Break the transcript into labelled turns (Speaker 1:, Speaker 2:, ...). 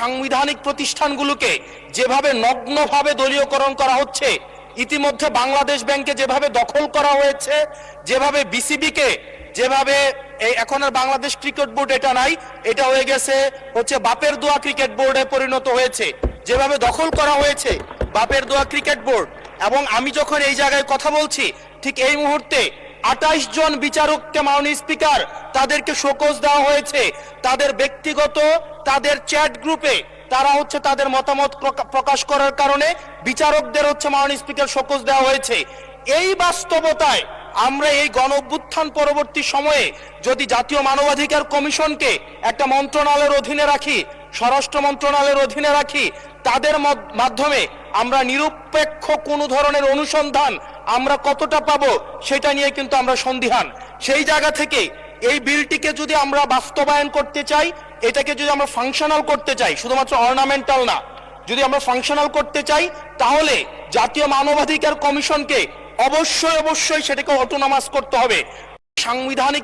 Speaker 1: সাংবিধানিক প্রতিষ্ঠানগুলোকে যেভাবে নগ্নভাবে দলীয়করণ করা হচ্ছে, ইতিমধ্যে বাংলাদেশ ব্যাংকে যেভাবে দখল করা হয়েছে, যেভাবে বিসিবিকে যেভাবে এখন আর বাংলাদেশ ক্রিকেট বোর্ড এটা নাই, এটা হয়ে গেছে হচ্ছে বাপের দোয়া ক্রিকেট বোর্ডে পরিণত হয়েছে, যেভাবে দখল করা হয়েছে বাপের দোয়া ক্রিকেট বোর্ড। এবং আমি যখন এই জায়গায় কথা বলছি, ঠিক এই মুহূর্তে 28 জন বিচারককে মাননীয় স্পিকার তাদেরকে শোকজ দেওয়া হয়েছে। তাদের ব্যক্তিগত তাদের চ্যাট গ্রুপে তারা হচ্ছে তাদের মতামত প্রকাশ করার কারণে বিচারকদের হচ্ছে মাননীয় স্পিকার শোকজ দেওয়া হয়েছে। এই বাস্তবতায় আমরা এই গণ অভ্যুত্থান পরবর্তী সময়ে যদি জাতীয় মানবাধিকার কমিশনকে একটা মন্ত্রণালয়ের অধীনে রাখি, স্বরাষ্ট্র মন্ত্রণালয়ের অধীনে রাখি, তাদের মাধ্যমে আমরা নিরপেক্ষ কোনো ধরনের অনুসন্ধান আমরা কতটা পাবো সেটা নিয়ে কিন্তু আমরা সন্দিহান। সেই জায়গা থেকে এই বিলটিকে যদি আমরা বাস্তবায়ন করতে চাই, এটাকে যদি আমরা ফাংশনাল করতে চাই, শুধুমাত্র অর্নামেন্টাল না, যদি আমরা ফাংশনাল করতে চাই, তাহলে জাতীয় মানবাধিকার কমিশনকে অবশ্যই সেটাকে অটোনমাস করতে হবে। সাংবিধানিক